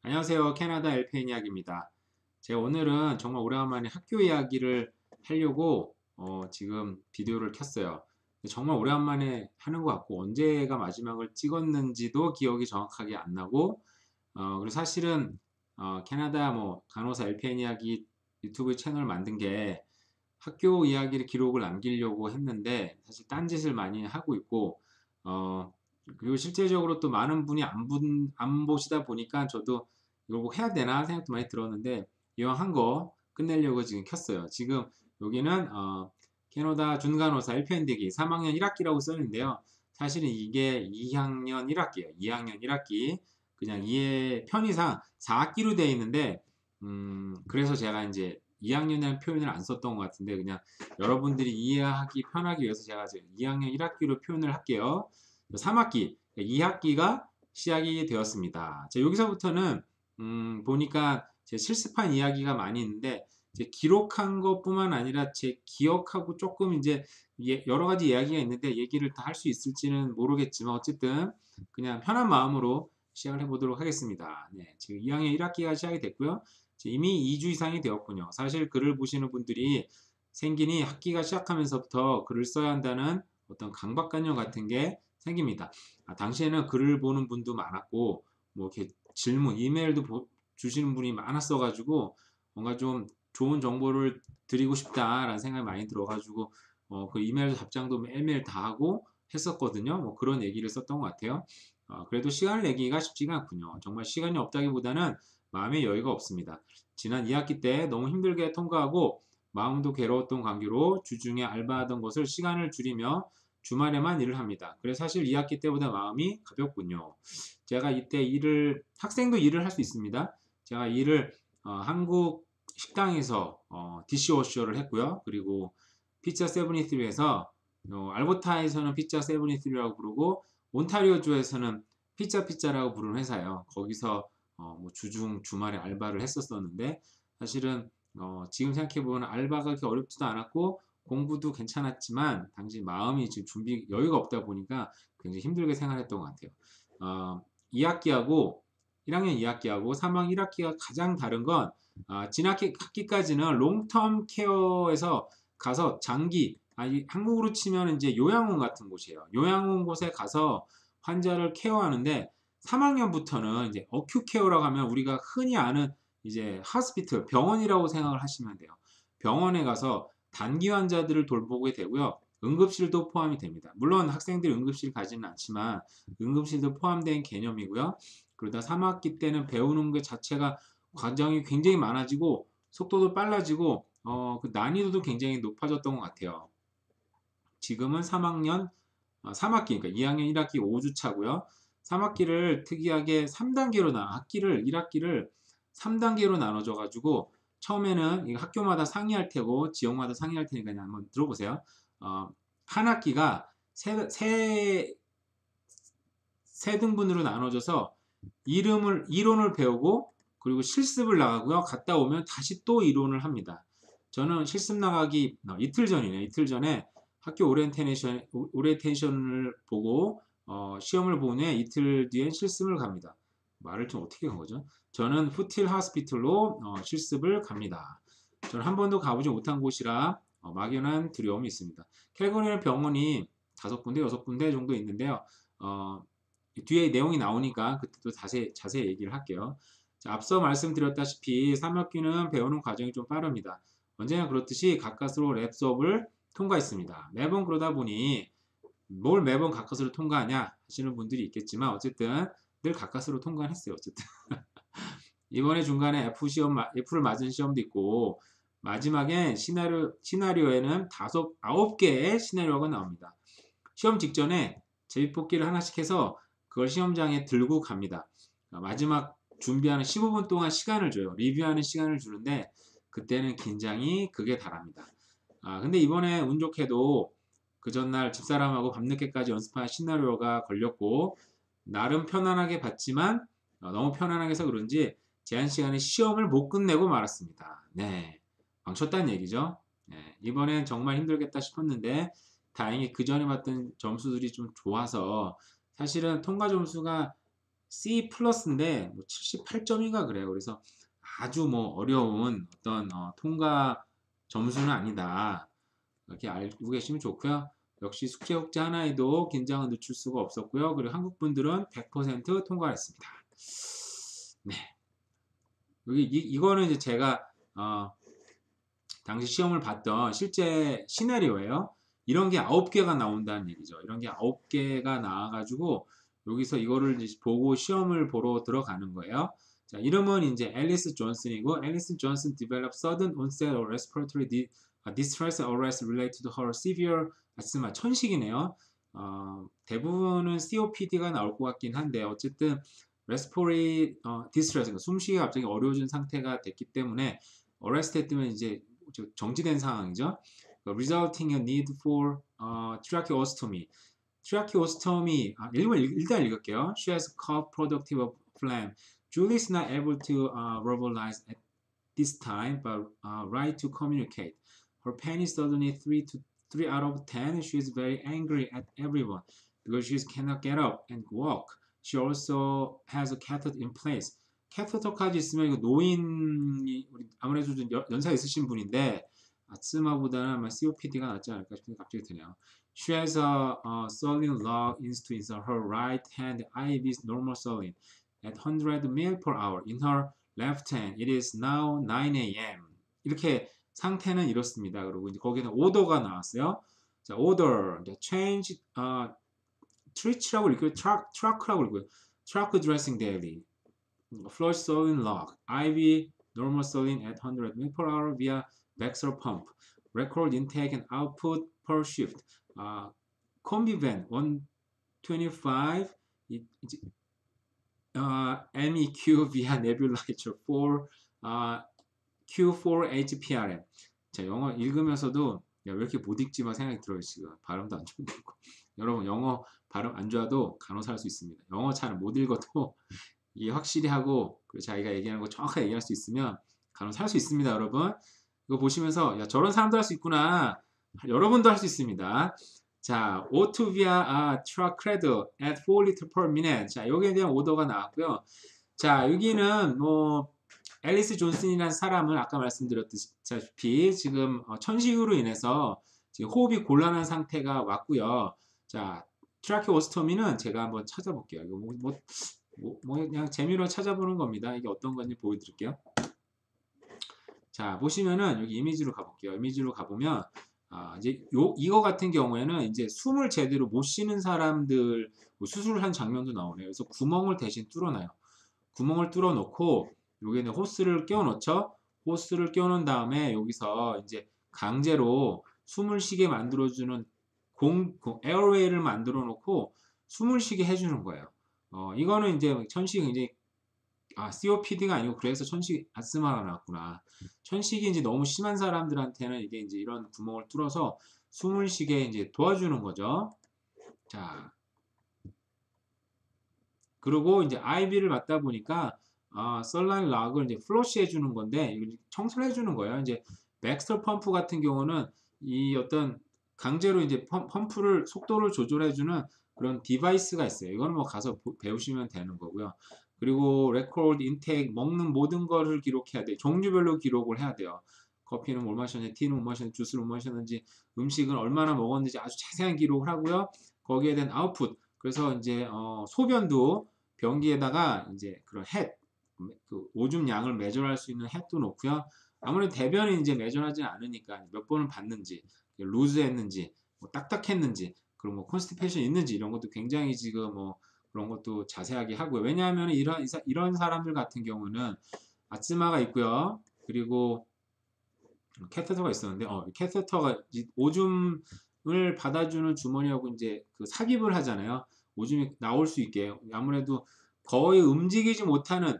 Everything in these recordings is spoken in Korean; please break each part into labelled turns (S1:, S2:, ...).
S1: 안녕하세요. 캐나다 LPN 이야기입니다. 제가 오늘은 정말 오래간만에 학교 이야기를 하려고 지금 비디오를 켰어요. 정말 오래간만에 하는 것 같고 언제가 마지막을 찍었는지도 기억이 정확하게 안 나고 그리고 사실은 캐나다 뭐 간호사 LPN 이야기 유튜브 채널 만든 게 학교 이야기를 기록을 남기려고 했는데 사실 딴짓을 많이 하고 있고 어, 그리고 실제적으로 또 많은 분이 안 보시다 보니까 저도 이걸 꼭 해야 되나 생각도 많이 들었는데 이왕 한 거 끝내려고 지금 켰어요. 지금 여기는 캐나다 준간호사 LPN대기 3학년 1학기라고 써있는데요. 사실은 이게 2학년 1학기예요. 2학년 1학기 그냥 이해 편의상 4학기로 되어 있는데 그래서 제가 이제 2학년이라는 표현을 안 썼던 것 같은데 그냥 여러분들이 이해하기 편하기 위해서 제가 지금 2학년 1학기로 표현을 할게요. 3학기, 2학기가 시작이 되었습니다. 자, 여기서부터는 보니까 제 실습한 이야기가 많이 있는데 제 기록한 것뿐만 아니라 제 기억하고 조금 이제 여러 가지 이야기가 있는데 얘기를 다 할 수 있을지는 모르겠지만 어쨌든 그냥 편한 마음으로 시작을 해보도록 하겠습니다. 네, 지금 2학년 1학기가 시작이 됐고요. 이미 2주 이상이 되었군요. 사실 글을 보시는 분들이 생기니 학기가 시작하면서부터 글을 써야 한다는 어떤 강박관념 같은 게 생깁니다. 당시에는 글을 보는 분도 많았고 뭐 이렇게 질문, 이메일도 주시는 분이 많았어가지고 뭔가 좀 좋은 정보를 드리고 싶다라는 생각이 많이 들어가지고 그 이메일 답장도 매일매일 다 하고 했었거든요. 뭐 그런 얘기를 썼던 것 같아요. 그래도 시간을 내기가 쉽지가 않군요. 정말 시간이 없다기보다는 마음의 여유가 없습니다. 지난 2학기 때 너무 힘들게 통과하고 마음도 괴로웠던 관계로 주중에 알바하던 것을 시간을 줄이며 주말에만 일을 합니다. 그래서 사실 2학기 때보다 마음이 가볍군요. 제가 이때 학생도 일을 할 수 있습니다. 제가 일을 한국 식당에서 디시워셔를 했고요. 그리고 피자 세븐이쓰리에서 알버타에서는 피자 세븐이쓰리라고 부르고 온타리오주에서는 피자라고 부르는 회사예요. 거기서 뭐 주중 주말에 알바를 했었었는데 사실은 지금 생각해보면 알바가 그렇게 어렵지도 않았고 공부도 괜찮았지만 당시 마음이 지금 준비 여유가 없다 보니까 굉장히 힘들게 생활했던 것 같아요. 2학기하고 1학년 2학기하고 3학년 1학기가 가장 다른 건 진학기까지는 롱텀 케어에서 가서 장기 아니 한국으로 치면 이제 요양원 같은 곳이에요. 요양원 곳에 가서 환자를 케어하는데 3학년부터는 이제 어큐 케어라고 하면 우리가 흔히 아는 이제 하스피틀 병원이라고 생각을 하시면 돼요. 병원에 가서 단기 환자들을 돌보게 되고요. 응급실도 포함이 됩니다. 물론 학생들이 응급실 가지는 않지만 응급실도 포함된 개념이고요. 그러다 3학기 때는 배우는 것 자체가 과정이 굉장히 많아지고 속도도 빨라지고 그 난이도도 굉장히 높아졌던 것 같아요. 지금은 3학기, 그러니까 2학년 1학기 5주 차고요. 3학기를 특이하게 3단계로 학기를 1학기를 3단계로 나눠져 가지고 처음에는 이거 학교마다 상이할 테고 지역마다 상이할 테니까 그냥 한번 들어보세요. 한 학기가 세 등분으로 나눠져서 이론을 배우고 그리고 실습을 나가고요. 갔다 오면 다시 또 이론을 합니다. 저는 실습 나가기 이틀 전이네. 이틀 전에 학교 오리엔테이션을 보고 시험을 본 후에 이틀 뒤엔 실습을 갑니다. 말을 좀 어떻게 한 거죠? 저는 후틸 하스피틀로 실습을 갑니다. 저는 한 번도 가보지 못한 곳이라 막연한 두려움이 있습니다. 캘거리는 병원이 5군데, 6군데 정도 있는데요. 뒤에 내용이 나오니까 그때 또 자세히 얘기를 할게요. 자, 앞서 말씀드렸다시피 3학기는 배우는 과정이 좀 빠릅니다. 언제나 그렇듯이 가까스로 랩 수업을 통과했습니다. 매번 그러다 보니 뭘 매번 가까스로 통과하냐 하시는 분들이 있겠지만 어쨌든 늘 가까스로 통과했어요. 어쨌든 이번에 중간에 F를 맞은 시험도 있고 마지막에 시나리오에는 9개의 시나리오가 나옵니다. 시험 직전에 제비뽑기를 하나씩 해서 그걸 시험장에 들고 갑니다. 마지막 준비하는 15분 동안 시간을 줘요. 리뷰하는 시간을 주는데 그때는 긴장이 극에 달합니다. 근데 이번에 운 좋게도 그 전날 집사람하고 밤늦게까지 연습한 시나리오가 걸렸고 나름 편안하게 봤지만 너무 편안하게 해서 그런지 제한 시간에 시험을 못 끝내고 말았습니다. 네, 망쳤다는 얘기죠. 네, 이번엔 정말 힘들겠다 싶었는데 다행히 그 전에 봤던 점수들이 좀 좋아서 사실은 통과 점수가 C 플러스인데 뭐 78점인가 그래요. 그래서 아주 뭐 어려운 어떤 통과 점수는 아니다. 이렇게 알고 계시면 좋고요. 역시 숙제 국제 하나에도 긴장을 늦출 수가 없었고요. 그리고 한국 분들은 100% 통과했습니다. 네, 여기 이거는 이제 제가 당시 시험을 봤던 실제 시나리오예요. 이런 게 9개가 나온다는 얘기죠. 이런 게 9개가 나와가지고 여기서 이거를 이제 보고 시험을 보러 들어가는 거예요. 자, 이름은 이제 앨리스 존슨이고, 앨리스 존슨 developed sudden onset of respiratory distress arrest related to her severe asthma. 천식이네요. 대부분은 COPD가 나올 것 같긴 한데 어쨌든 respiratory distress, 그러니까 숨쉬기가 갑자기 어려워진 상태가 됐기 때문에 arrested 뜨면 이제 정지된 상황이죠. resulting in need for tracheostomy. tracheostomy 일단 읽을게요. She has cough productive of phlegm. Julie is not able to verbalize at this time, but right to communicate. Her pain is suddenly 3 out of 10. She is very angry at everyone because she cannot get up and walk. She also has a catheter in place. 캐터터까지 있으면 이거 노인이 아무래도 좀 연세 있으신 분인데 아스마보다는 아마 COPD가 낫지 않을까 싶은 생각이 갑자기 드네요. She has a saline log into her right hand. IV is normal saline at 100 ml per hour. In her left hand, it is now 9 a.m. 이렇게 상태는 이렇습니다. 그리고 이제 거기는 오더가 나왔어요. 자, order, change, treat라고 읽고요, truck라고 읽고요, truck dressing daily. flush saline log, IV normal saline at 100 ml per hour via Baxter pump. Record intake and output per shift. Combivan 125 MEQ via nebulizer for Q4HPRM. 자, 영어 읽으면서도 야, 왜 이렇게 못 읽지 마 생각이 들어요. 지금 발음도 안 좋고. 여러분 영어 발음 안 좋아도 간호사 할 수 있습니다. 영어 잘 못 읽어도 이게 확실히 하고 자기가 얘기하는 거 정확하게 얘기할 수 있으면 간호사 할 수 있습니다. 여러분 이거 보시면서 야, 저런 사람도 할 수 있구나. 여러분도 할 수 있습니다. 자, O2 via tracredo at 4 liter per minute. 자, 여기에 대한 오더가 나왔고요. 자, 여기는 뭐 앨리스 존슨이라는 사람은 아까 말씀드렸다시피 지금 천식으로 인해서 지금 호흡이 곤란한 상태가 왔고요. 자, 트라케오스토미는 제가 한번 찾아볼게요. 이거 그냥 재미로 찾아보는 겁니다. 이게 어떤 건지 보여드릴게요. 자, 보시면은 여기 이미지로 가볼게요. 이미지로 가보면 이제 이거 같은 경우에는 이제 숨을 제대로 못 쉬는 사람들 수술을 한 장면도 나오네요. 그래서 구멍을 대신 뚫어놔요. 구멍을 뚫어놓고 여기는 호스를 끼워놓죠. 호스를 끼워놓은 다음에 여기서 이제 강제로 숨을 쉬게 만들어주는 에어웨이를 만들어 놓고 숨을 쉬게 해주는 거예요. 이거는 이제 천식이 이제 COPD가 아니고 그래서 천식 아스마가 나왔구나. 천식이 이제 너무 심한 사람들한테는 이게 이제 이런 구멍을 뚫어서 숨을 쉬게 이제 도와주는 거죠. 자, 그리고 이제 IV를 맞다 보니까 썰라인 락을 이제 플러시 해주는 건데 청소를 해주는 거예요. 이제 백스터 펌프 같은 경우는 이 어떤 강제로 이제 펌프를 속도를 조절해주는 그런 디바이스가 있어요. 이거는 뭐 가서 배우시면 되는 거고요. 그리고 레코드, 인테이크, 먹는 모든 거를 기록해야 돼요. 종류별로 기록을 해야 돼요. 커피는 뭘 마셨는지, 티는 뭘 마셨는지, 주스를 뭘 마셨는지, 음식은 얼마나 먹었는지 아주 자세한 기록을 하고요. 거기에 대한 아웃풋. 그래서 이제 소변도 변기에다가 이제 그런 그 오줌 양을 매절할 수 있는 햇도 놓고요. 아무래도 대변이 이제 매절하지 않으니까 몇 번을 봤는지, 루즈했는지, 뭐 딱딱했는지, 그리고 뭐 콘스티페이션 있는지 이런 것도 굉장히 지금 뭐 그런 것도 자세하게 하고요. 왜냐하면 이런 사람들 같은 경우는 아스마가 있고요. 그리고 캐테터가 있었는데, 캐테터가 오줌을 받아주는 주머니하고 이제 그 삽입을 하잖아요. 오줌이 나올 수 있게. 아무래도 거의 움직이지 못하는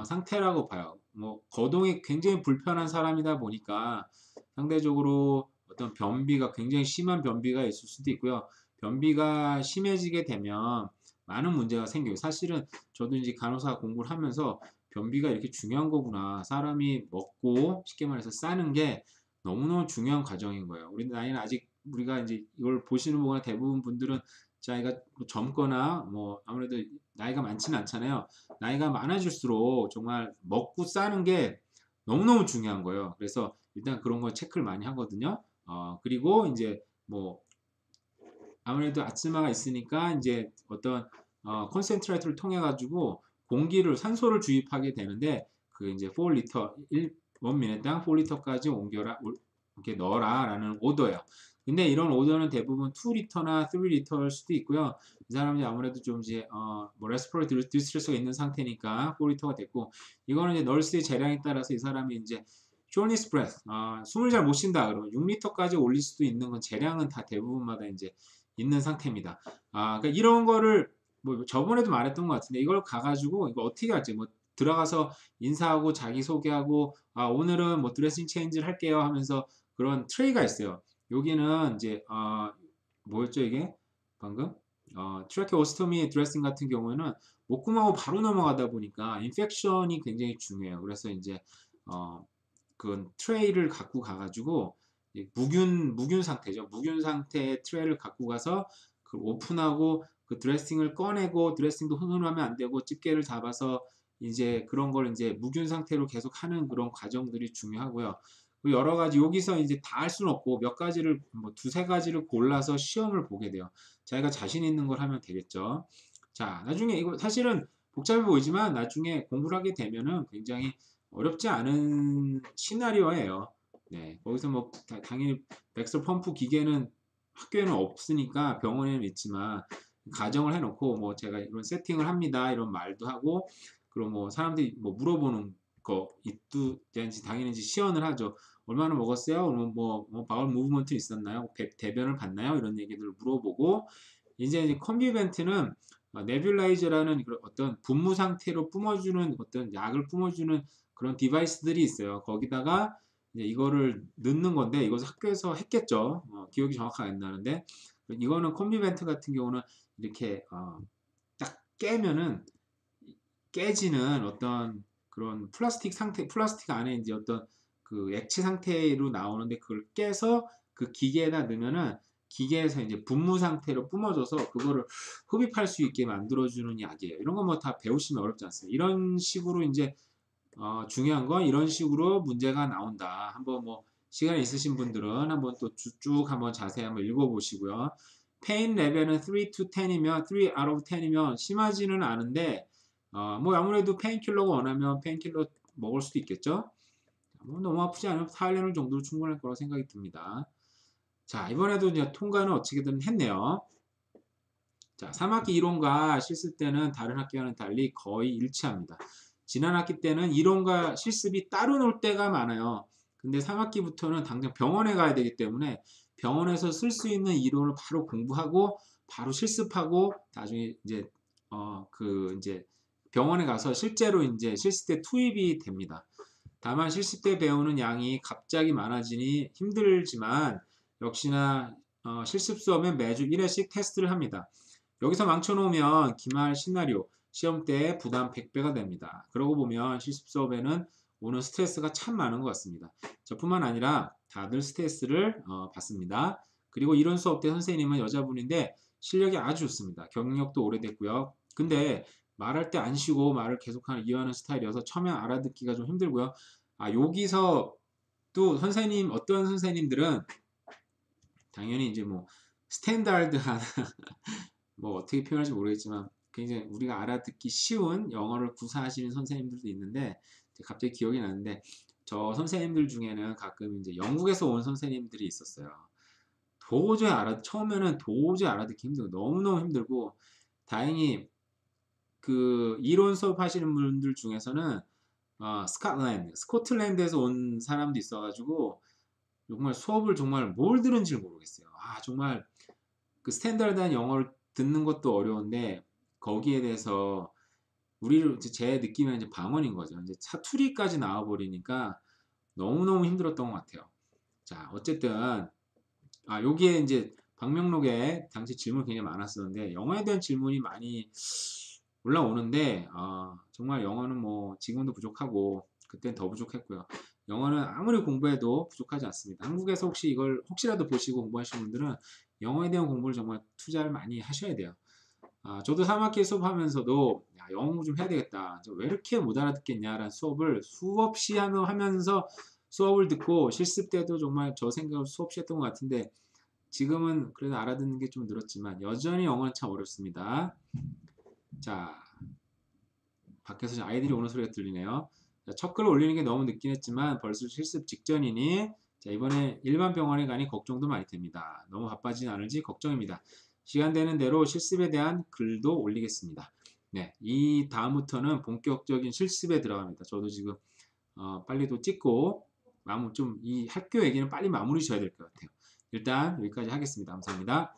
S1: 상태라고 봐요. 뭐 거동이 굉장히 불편한 사람이다 보니까 상대적으로 어떤 변비가 굉장히 심한 변비가 있을 수도 있고요. 변비가 심해지게 되면 많은 문제가 생겨요. 사실은 저도 이제 간호사 공부를 하면서 변비가 이렇게 중요한 거구나. 사람이 먹고 쉽게 말해서 싸는 게 너무너무 중요한 과정인 거예요. 우리 나이는 아직 우리가 이제 이걸 보시는 분과 대부분 분들은 자기가 뭐 젊거나 뭐 아무래도 나이가 많지는 않잖아요. 나이가 많아질수록 정말 먹고 싸는 게 너무너무 중요한 거예요. 그래서 일단 그런 거 체크를 많이 하거든요. 그리고 이제 뭐 아무래도 아츠마가 있으니까 이제 어떤 콘센트레이터를 통해 가지고 공기를 산소를 주입하게 되는데 그 이제 4리터 1미니당 4리터까지 옮겨라 이렇게 넣어라라는 오더예요. 근데 이런 오더는 대부분 2리터나 3리터일 수도 있고요. 이 사람이 아무래도 좀 이제 뭐 레스피레이터리 디스트레스가 있는 상태니까 4리터가 됐고 이거는 이제 널스의 재량에 따라서 이 사람이 이제 shortness breath 숨을 잘 못 쉰다 그러면 6리터까지 올릴 수도 있는 건 재량은 다 대부분마다 이제 있는 상태입니다. 그러니까 이런 거를 뭐 저번에도 말했던 것 같은데 이걸 가가지고 이거 어떻게 할지 뭐 들어가서 인사하고 자기소개하고 오늘은 뭐 드레싱 체인지를 할게요 하면서 그런 트레이가 있어요. 여기는 이제 뭐였죠 이게 방금 트라케오스토미 드레싱 같은 경우에는 목구멍하고 바로 넘어가다 보니까 인펙션이 굉장히 중요해요. 그래서 이제 그 트레이를 갖고 가가지고 무균 상태죠. 무균 상태의 트레이를 갖고 가서 그 오픈하고 그 드레싱을 꺼내고 드레싱도 손으로 하면 안 되고 집게를 잡아서 이제 그런 걸 이제 무균 상태로 계속 하는 그런 과정들이 중요하고요. 여러 가지 여기서 이제 다 할 수는 없고 몇 가지를 뭐 두세 가지를 골라서 시험을 보게 돼요. 자기가 자신 있는 걸 하면 되겠죠. 자, 나중에 이거 사실은 복잡해 보이지만 나중에 공부를 하게 되면은 굉장히 어렵지 않은 시나리오예요. 네, 거기서 뭐 당연히 백설 펌프 기계는 학교에는 없으니까 병원에는 있지만 가정을 해놓고 뭐 제가 이런 세팅을 합니다 이런 말도 하고 그리고 뭐 사람들이 뭐 물어보는 거 있든지 당연히 이제 시연을 하죠. 얼마나 먹었어요? 그러면 뭐 바울 무브먼트 있었나요? 대변을 봤나요? 이런 얘기들을 물어보고 이제 컨비벤트는 네뷸라이저라는 어떤 분무 상태로 뿜어주는 어떤 약을 뿜어주는 그런 디바이스들이 있어요. 거기다가 이제 이거를 넣는 건데 이것을 학교에서 했겠죠. 기억이 정확하게 안 나는데 이거는 컨비벤트 같은 경우는 이렇게 딱 깨면은 깨지는 어떤 그런 플라스틱 안에 이제 어떤 그 액체 상태로 나오는데 그걸 깨서 그 기계에다 넣으면은 기계에서 이제 분무 상태로 뿜어져서 그거를 흡입할 수 있게 만들어주는 약이에요. 이런 거 뭐 다 배우시면 어렵지 않습니다. 이런 식으로 이제 중요한 건 이런 식으로 문제가 나온다. 한번 뭐 시간 있으신 분들은 한번 또 쭉 한번 자세히 한번 읽어보시고요. 페인 레벨은 3 to 10이면 3 out of 10이면 심하지는 않은데 뭐 아무래도 페인킬러가 원하면 페인킬러 먹을 수도 있겠죠. 뭐 너무 아프지 않으면 타일레놀 정도로 충분할 거라고 생각이 듭니다. 자 이번에도 이제 통과는 어떻게든 했네요. 자 3학기 이론과 실습 때는 다른 학기와는 달리 거의 일치합니다. 지난 학기 때는 이론과 실습이 따로 놀 때가 많아요. 근데 3학기부터는 당장 병원에 가야 되기 때문에 병원에서 쓸 수 있는 이론을 바로 공부하고 바로 실습하고 나중에 이제 이제 병원에 가서 실제로 이제 실습 때 투입이 됩니다. 다만 실습 때 배우는 양이 갑자기 많아지니 힘들지만 역시나 실습 수업은 매주 1회씩 테스트를 합니다. 여기서 망쳐놓으면 기말 시나리오 시험 때 부담 100배가 됩니다. 그러고 보면 실습 수업에는 오는 스트레스가 참 많은 것 같습니다. 저뿐만 아니라 다들 스트레스를 받습니다. 그리고 이런 수업 때 선생님은 여자분인데 실력이 아주 좋습니다. 경력도 오래됐고요. 근데 말할 때 안 쉬고 말을 계속하는 이어하는 스타일이어서 처음에 알아듣기가 좀 힘들고요. 여기서 또 어떤 선생님들은 당연히 이제 뭐 스탠다드한 뭐 어떻게 표현할지 모르겠지만 굉장히 우리가 알아듣기 쉬운 영어를 구사하시는 선생님들도 있는데 갑자기 기억이 나는데 저 선생님들 중에는 가끔 이제 영국에서 온 선생님들이 있었어요. 처음에는 도저히 알아듣기 힘들고 너무너무 힘들고 다행히 그 이론 수업 하시는 분들 중에서는 스코틀랜드에서 온 사람도 있어가지고 정말 수업을 정말 뭘 들은지 모르겠어요. 정말 그 스탠다드한 영어를 듣는 것도 어려운데 거기에 대해서 제 느낌은 이제 방언인 거죠. 이제 사투리까지 나와 버리니까 너무너무 힘들었던 것 같아요. 자, 어쨌든 여기에 이제 방명록에 당시 질문이 굉장히 많았었는데 영어에 대한 질문이 많이 올라오는데 정말 영어는 뭐 지금도 부족하고 그땐 더 부족했고요. 영어는 아무리 공부해도 부족하지 않습니다. 한국에서 혹시 이걸 혹시라도 보시고 공부하시는 분들은 영어에 대한 공부를 정말 투자를 많이 하셔야 돼요. 저도 3학기 수업하면서도 야, 영어 공부 좀 해야 되겠다. 저 왜 이렇게 못 알아듣겠냐라는 수업을 수없이 하면서 수업을 듣고 실습 때도 정말 저 생각을 수없이 했던 것 같은데 지금은 그래도 알아듣는 게 좀 늘었지만 여전히 영어는 참 어렵습니다. 자, 밖에서 아이들이 오는 소리가 들리네요. 자, 첫 글을 올리는 게 너무 늦긴 했지만 벌써 실습 직전이니 자, 이번에 일반 병원에 가니 걱정도 많이 됩니다. 너무 바빠지지 않을지 걱정입니다. 시간 되는 대로 실습에 대한 글도 올리겠습니다. 네, 이 다음부터는 본격적인 실습에 들어갑니다. 저도 지금 빨리 또 찍고 이 학교 얘기는 빨리 마무리 져야 될 것 같아요. 일단 여기까지 하겠습니다. 감사합니다.